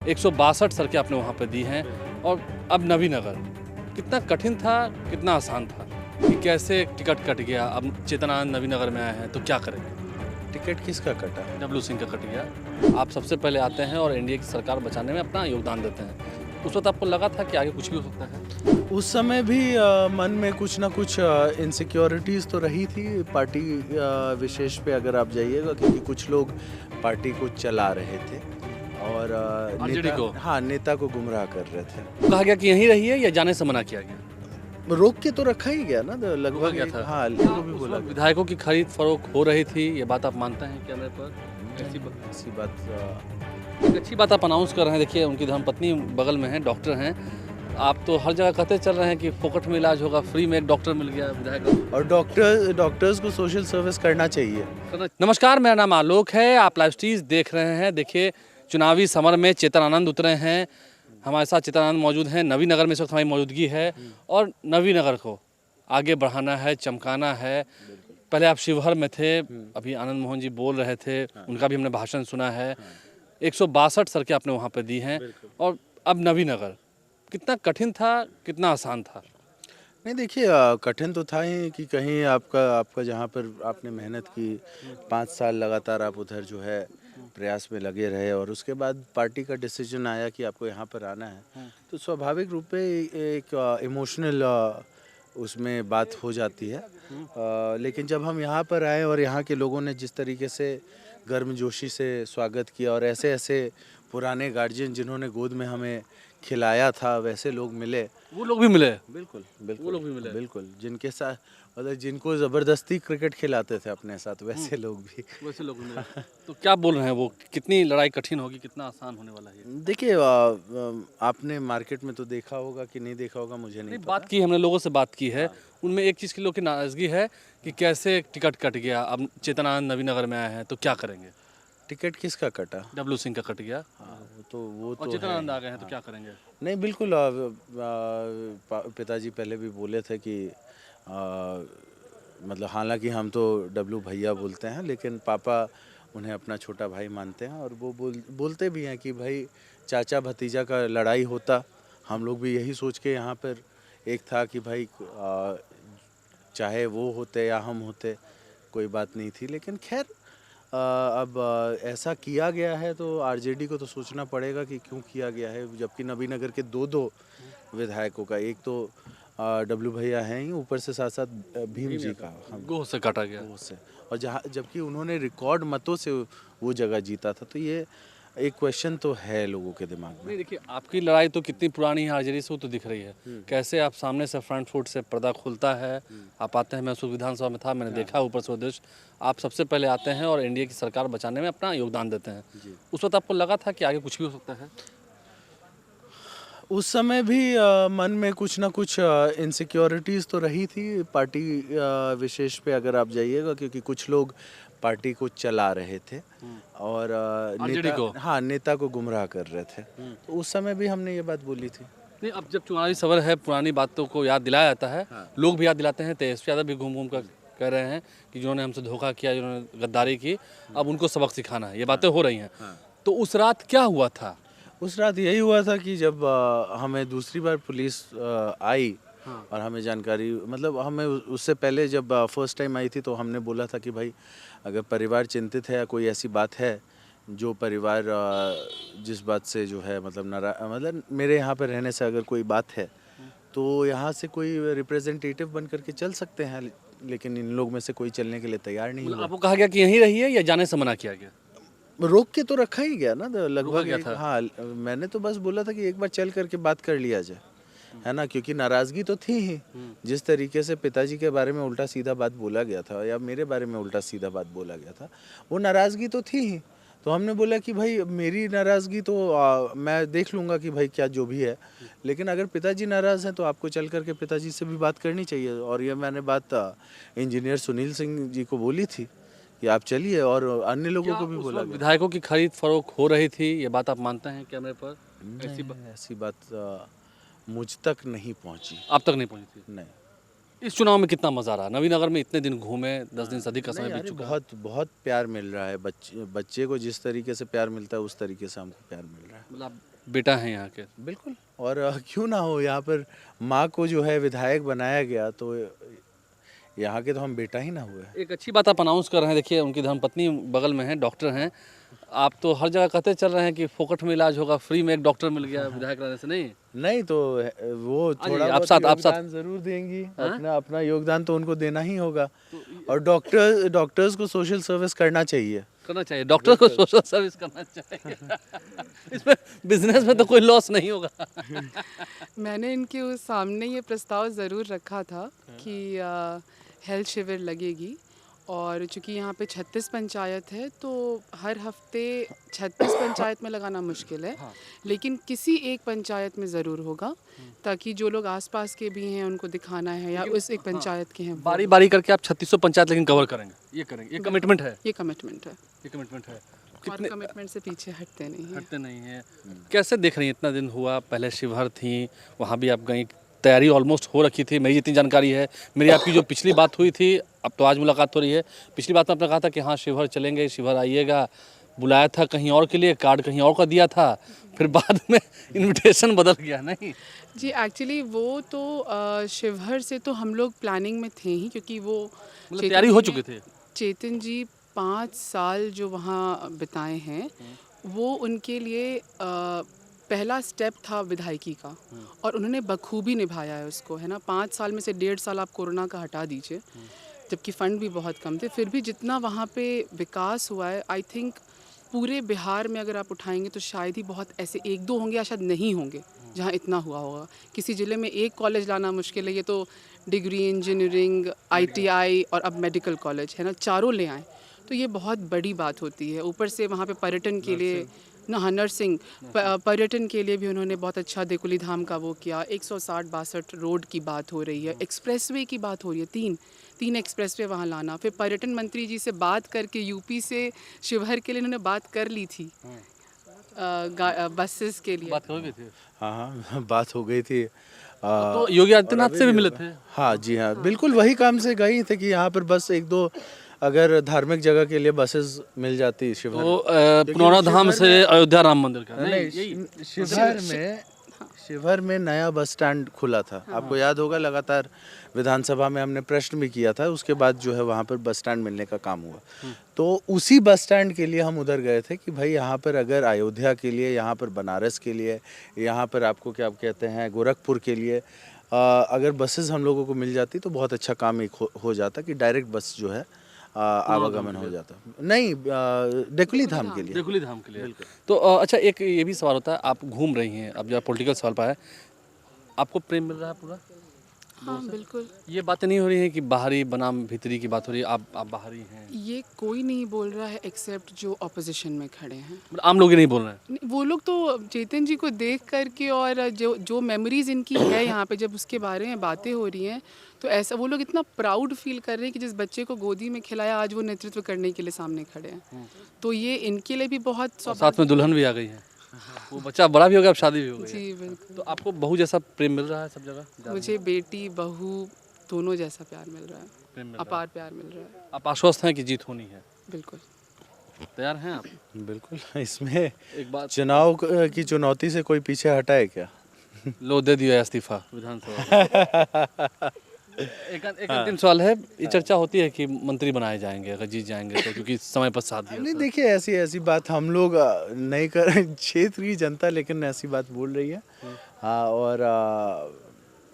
162 सड़कें आपने वहाँ पे दी हैं और अब नवीनगर कितना कठिन था, कितना आसान था कि कैसे टिकट कट गया। अब चेतनानंद नवीनगर में आए हैं तो क्या करेंगे? टिकट किसका कटा? डब्लू सिंह का कट गया। आप सबसे पहले आते हैं और एनडीए की सरकार बचाने में अपना योगदान देते हैं। उस वक्त आपको लगा था कि आगे कुछ भी हो सकता है? उस समय भी मन में कुछ ना कुछ इनसिक्योरिटीज़ तो रही थी पार्टी विशेष पे अगर आप जाइएगा, क्योंकि कुछ लोग पार्टी को चला रहे थे और आरजेडी को? हाँ, नेता को गुमराह कर रहे थे। कहा गया कि यहीं रहिए या जाने से मना किया गया? रोक के तो रखा ही गया ना, रोका लगभग गया था। हाँ, लोगों भी उस बोला वक्त गया। विधायकों की खरीद फरोख्त हो रही थी, ये बात आप मानते हैं कैमरे पर? ऐसी बात एक अच्छी बात आप अनाउंस कर रहे हैं। देखिए, उनकी धर्मपत्नी बगल में है, डॉक्टर हैं। आप तो हर जगह कहते चल रहे हैं कि फोकट में इलाज होगा, फ्री में एक डॉक्टर मिल गया विधायक। और डॉक्टर्स को सोशल सर्विस करना चाहिए। नमस्कार, मेरा नाम आलोक है, आप लाइव स्ट्रीज देख रहे हैं। देखिए, चुनावी समर में चेतनानंद उतरे हैं। हमारे साथ चेतनानंद मौजूद हैं। नवीनगर में इस वक्त हमारी मौजूदगी है और नवीनगर को आगे बढ़ाना है, चमकाना है। पहले आप शिवहर में थे, अभी आनंद मोहन जी बोल रहे थे, उनका भी हमने भाषण सुना है। 162 सड़कें आपने वहाँ पे दी हैं और अब नवीनगर कितना कठिन था, कितना आसान था? नहीं, देखिए कठिन तो था ही कि कहीं आपका जहाँ पर आपने मेहनत की 5 साल लगातार आप उधर जो है प्रयास में लगे रहे और उसके बाद पार्टी का डिसीजन आया कि आपको यहाँ पर आना है, तो स्वाभाविक रूप पे एक इमोशनल उसमें बात हो जाती है। लेकिन जब हम यहाँ पर आए और यहाँ के लोगों ने जिस तरीके से गर्मजोशी से स्वागत किया और ऐसे ऐसे पुराने गार्जियन जिन्होंने गोद में हमें खिलाया था, वैसे लोग मिले। वो लोग भी मिले? बिल्कुल वो बिल्कुल लोग भी मिले? बिल्कुल, जिनके साथ मतलब जिनको ज़बरदस्ती क्रिकेट खिलाते थे अपने साथ, वैसे लोग भी। वैसे लोग मिले। तो क्या बोल रहे हैं वो, कितनी लड़ाई कठिन होगी, कितना आसान होने वाला है ये? देखिए आपने मार्केट में तो देखा होगा कि नहीं देखा होगा, मुझे नहीं नहीं, पता। बात की हमने, लोगों से बात की है। उनमें एक चीज़ की लोग की नाराज़गी है कि कैसे टिकट कट गया। अब चेतनानंद नवीनगर में आए हैं तो क्या करेंगे? टिकट किसका कटा? डब्लू सिंह का कट गया हाँ, वो और तो चेतनानंद आ है। गए हैं तो क्या करेंगे? नहीं, बिल्कुल पिताजी पहले भी बोले थे कि मतलब हालांकि हम तो डब्लू भैया बोलते हैं, लेकिन पापा उन्हें अपना छोटा भाई मानते हैं और वो बोलते भी हैं कि भाई चाचा भतीजा का लड़ाई होता, हम लोग भी यही सोच के यहाँ पर एक था कि भाई चाहे वो होते या हम होते कोई बात नहीं थी। लेकिन खैर अब ऐसा किया गया है तो आरजेडी को तो सोचना पड़ेगा कि क्यों किया गया है, जबकि नबीनगर के दो विधायकों का, एक तो डब्लू भैया हैं ही, ऊपर से साथ साथ भीम जी का गोह से काटा गया। गोह से, और जहाँ जबकि उन्होंने रिकॉर्ड मतों से वो जगह जीता था, तो ये एक क्वेश्चन तो है लोगों के दिमाग में। नहीं, देखिए, आपकी लड़ाई तो कितनी पुरानी है आरजेडी से, वो तो दिख रही है। कैसे आप सामने से फ्रंट फुट से पर्दा खुलता है, आप आते हैं। मैं उस वक्त विधानसभा में था, मैंने देखा ऊपर से वो दृश्य। आप सबसे पहले आते हैं और एनडीए की सरकार बचाने में अपना योगदान देते हैं। उस वक्त आपको लगा था कि आगे कुछ भी हो सकता है? उस समय भी मन में कुछ ना कुछ इनसिक्योरिटीज़ तो रही थी पार्टी विशेष पे अगर आप जाइएगा, क्योंकि कुछ लोग पार्टी को चला रहे थे और आरजेडी को? हाँ, नेता को गुमराह कर रहे थे। तो उस समय भी हमने ये बात बोली थी। नहीं, अब जब चुनावी सवर है, पुरानी बातों को याद दिलाया जाता है। लोग भी याद दिलाते हैं। तेजस्वी यादव भी घूम घूम कर कह रहे हैं कि जिन्होंने हमसे धोखा किया, जिन्होंने गद्दारी की, अब उनको सबक सिखाना है। ये बातें हो रही हैं। तो उस रात क्या हुआ था? उस रात यही हुआ था कि जब हमें दूसरी बार पुलिस आई और हमें जानकारी, मतलब हमें उससे पहले जब फर्स्ट टाइम आई थी तो हमने बोला था कि भाई अगर परिवार चिंतित है या कोई ऐसी बात है जो परिवार जिस बात से जो है मतलब मेरे यहाँ पर रहने से अगर कोई बात है तो यहाँ से कोई रिप्रेजेंटेटिव बन करके चल सकते हैं, लेकिन इन लोग में से कोई चलने के लिए तैयार नहीं हुआ। आपको कहा गया कि यहीं रहिए या जाने से मना किया गया? रोक के तो रखा ही गया ना, लगभग गया था। हाँ, मैंने तो बस बोला था कि एक बार चल करके बात कर लिया जाए, है ना, क्योंकि नाराजगी तो थी ही। जिस तरीके से पिताजी के बारे में उल्टा सीधा बात बोला गया था या मेरे बारे में उल्टा सीधा बात बोला गया था, वो नाराजगी तो थी ही। तो हमने बोला कि भाई मेरी नाराजगी तो मैं देख लूँगा कि भाई क्या जो भी है, लेकिन अगर पिताजी नाराज़ हैं तो आपको चल करके पिताजी से भी बात करनी चाहिए। और ये मैंने बात इंजीनियर सुनील सिंह जी को बोली थी कि आप चलिए, और अन्य लोगों को भी बोला गया। विधायकों की खरीद फरोख्त हो रही थी, ये बात आप मानते हैं कैमरे पर? ऐसी बात मुझ तक नहीं पहुंची। आप तक नहीं पहुंची थी? नहीं, इस चुनाव में कितना मजा रहा? नवीनगर में इतने दिन घूमे, 10 दिन से अधिक का समय नहीं, बीत अरे चुका है। बहुत बहुत प्यार मिल रहा है। बच्चे को जिस तरीके से प्यार मिलता है उस तरीके से हमको प्यार मिल रहा है। मतलब बेटा हैं यहाँ के। बिल्कुल। और क्यों ना हो, यहाँ पर माँ को जो है विधायक बनाया गया, तो यहाँ के तो हम बेटा ही ना हुए। एक अच्छी बात आप अनाउंस कर रहे हैं, देखिए उनकी धर्मपत्नी बगल में है, डॉक्टर हैं। आप तो हर जगह कहते चल रहे हैं कि फोकट में इलाज होगा, फ्री में एक डॉक्टर मिल गया विधायक रहने से, नहीं? नहीं तो वो हाँ जी, थोड़ा आप बहुत साथ- आप साथ- योगदान जरूर देंगी। हाँ? अपना योगदान तो उनको देना ही होगा। और डॉक्टर्स को सोशल सर्विस करना चाहिए। करना चाहिए, डॉक्टर को सोशल सर्विस करना चाहिए। इसमें बिजनेस में तो कोई लॉस नहीं होगा। मैंने इनके उस सामने ये प्रस्ताव ज़रूर रखा था कि हेल्थ शिविर लगेगी, और चूंकि यहाँ पे 36 पंचायत है तो हर हफ्ते 36 पंचायत में लगाना मुश्किल है। हाँ। लेकिन किसी एक पंचायत में ज़रूर होगा, ताकि जो लोग आसपास के भी हैं उनको दिखाना है, या उस एक पंचायत के हैं वो। बारी बारी करके आप 3600 पंचायत लेकिन कवर करेंगे, ये करेंगे, ये कमिटमेंट है, ये कमिटमेंट है, ये कमिटमेंट है। और कमिटमेंट से पीछे हटते नहीं हैं। हटते नहीं है। कैसे देख रही हैं, इतना दिन हुआ, पहले शिवहर थी, वहाँ भी आप गई, तैयारी ऑलमोस्ट हो रखी थी, मेरी जितनी जानकारी है। मेरी आपकी जो पिछली बात हुई थी, अब तो आज मुलाकात हो रही है, पिछली बात में आपने कहा था कि हाँ शिवहर चलेंगे, शिवहर आइएगा, बुलाया था कहीं और के लिए, कार्ड कहीं और का दिया था, फिर बाद में इनविटेशन बदल गया, नहीं? जी एक्चुअली वो तो शिवहर से तो हम लोग प्लानिंग में थे ही, क्योंकि वो मतलब चेतन तैयारी हो जी ने- चुके थे। चेतन जी 5 साल जो वहाँ बिताए हैं, वो उनके लिए पहला स्टेप था विधायकी का, और उन्होंने बखूबी निभाया है उसको, है ना। 5 साल में से 1.5 साल आप कोरोना का हटा दीजिए, जबकि फ़ंड भी बहुत कम थे, फिर भी जितना वहाँ पे विकास हुआ है, आई थिंक पूरे बिहार में अगर आप उठाएंगे तो शायद ही बहुत ऐसे 1-2 होंगे, या शायद नहीं होंगे जहाँ इतना हुआ होगा। किसी ज़िले में एक कॉलेज लाना मुश्किल है, ये तो डिग्री, इंजीनियरिंग, ITI और अब मेडिकल कॉलेज, है ना, चारों ले आए, तो ये बहुत बड़ी बात होती है। ऊपर से वहाँ पे पर्यटन के लिए ना, हाँ, नर्सिंग, पर्यटन के लिए भी उन्होंने बहुत अच्छा देकुली धाम का वो किया। 160-62 रोड की बात हो रही है, एक्सप्रेसवे की बात हो रही है, तीन एक्सप्रेसवे वहाँ लाना। फिर पर्यटन मंत्री जी से बात करके यूपी से शिवहर के लिए इन्होंने बात कर ली थी, बसेस के लिए। बात हो गई थी। हाँ बात हो गई थी। तो योगी आदित्यनाथ से भी मिले थे। हाँ जी हाँ, बिल्कुल वही काम से गई थे कि यहाँ पर बस 1-2 अगर धार्मिक जगह के लिए बसेस मिल जाती शिवहर। तो पुनौरा धाम से अयोध्या राम मंदिर का, नहीं, शिवहर में नया बस स्टैंड खुला था। आपको याद होगा, लगातार विधानसभा में हमने प्रश्न भी किया था, उसके बाद जो है वहाँ पर बस स्टैंड मिलने का काम हुआ। तो उसी बस स्टैंड के लिए हम उधर गए थे कि भाई यहाँ पर अगर अयोध्या के लिए, यहाँ पर बनारस के लिए, यहाँ पर आपको क्या कहते हैं गोरखपुर के लिए अगर बसेस हम लोगों को मिल जाती तो बहुत अच्छा काम एक हो जाता, कि डायरेक्ट बस जो है आवागमन हो जाता। नहीं, डेकुली धाम के लिए। देकुली धाम के लिए। तो अच्छा, एक ये भी सवाल होता है, आप घूम रही हैं, अब जब पॉलिटिकल सवाल पर है, आपको प्रेम मिल रहा है पूरा? हाँ बिल्कुल। ये बातें नहीं हो रही है कि बाहरी बनाम भीतरी की बात हो रही है, आप बाहरी हैं? ये कोई नहीं बोल रहा है एक्सेप्ट जो ऑपोजिशन में खड़े हैं। मतलब आम लोग ही नहीं बोल रहे हैं? नहीं, वो लोग तो चेतन जी को देख करके, और जो मेमोरीज इनकी है यहाँ पे, जब उसके बारे में बातें हो रही हैं, तो ऐसा वो लोग इतना प्राउड फील कर रहे हैं कि जिस बच्चे को गोदी में खिलाया, आज वो नेतृत्व करने के लिए सामने खड़े हैं। तो ये इनके लिए भी बहुत साथ में दुल्हन भी आ गई है, वो बच्चा बड़ा भी हो गया, अब शादी भी हो गई है। जी बिल्कुल। तो आपको बहू जैसा प्रेम मिल रहा है सब जगह? मुझे बेटी बहू दोनों जैसा प्यार मिल रहा है, प्रेम मिल रहा है। अपार प्यार मिल रहा है। आप आश्वस्त हैं कि जीत होनी है? बिल्कुल तैयार हैं आप? बिल्कुल। इसमें एक बात, चुनाव की चुनौती से कोई पीछे हटा है क्या? लो दे दिया इस्तीफा विधानसभा। एक अंतिम सवाल है, ये चर्चा होती है कि मंत्री बनाए जाएंगे अगर जीत जाएंगे तो, क्योंकि समय पर साथ दिया नहीं, था। देखिए ऐसी बात हम लोग नहीं कर, क्षेत्र की जनता लेकिन ऐसी बात बोल रही है। हाँ, और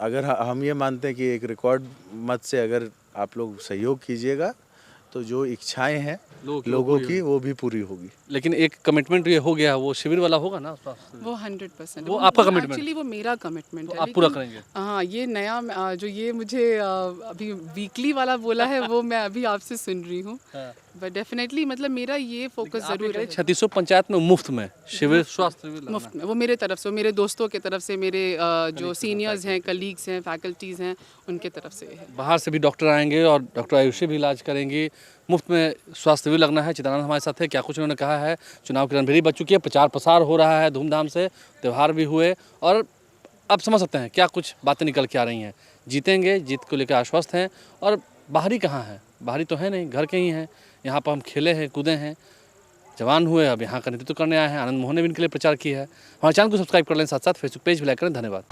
अगर हम ये मानते हैं कि एक रिकॉर्ड मत से अगर आप लोग सहयोग कीजिएगा तो जो इच्छाएं हैं लोगों की वो भी पूरी होगी। लेकिन एक कमिटमेंट ये हो गया, वो शिविर वाला होगा ना? वो 100%। वो आपका commitment? एक्चुअली वो मेरा कमिटमेंट तो है। आप पूरा लेकिन- करेंगे? हाँ, ये नया जो ये मुझे अभी वीकली वाला बोला है, वो मैं अभी आपसे सुन रही हूँ। बट डेफिनेटली मतलब मेरा ये फोकस जरूर है। 3600 पंचायत में मुफ्त में शिविर, स्वास्थ्य शिविर लगना मुफ्त में, वो मेरे तरफ से, मेरे दोस्तों की तरफ से, मेरे जो सीनियर्स हैं, कलीग्स हैं, फैकल्टीज़ हैं, उनके तरफ से है। बाहर से भी डॉक्टर आएंगे और डॉक्टर आयुषी भी इलाज करेंगी, मुफ्त में स्वास्थ्य भी लगना है। चित्रानंद हमारे साथ है, क्या कुछ उन्होंने कहा है। चुनाव की रणभेरी बच चुकी है, प्रचार प्रसार हो रहा है धूमधाम से, त्यौहार भी हुए, और अब समझ सकते हैं क्या कुछ बातें निकल के आ रही हैं। जीतेंगे, जीत को लेकर आश्वस्त हैं, और बाहरी कहाँ हैं? बाहरी तो है नहीं, घर के ही हैं। यहाँ पर हम खेले हैं, कूदे हैं, जवान हुए, अब यहाँ का नेतृत्व करने आए हैं। आनंद मोहन ने भी इनके लिए प्रचार किया है। हमारे चैनल को सब्सक्राइब कर लें, साथ साथ फेसबुक पेज भी लाइक करें। धन्यवाद।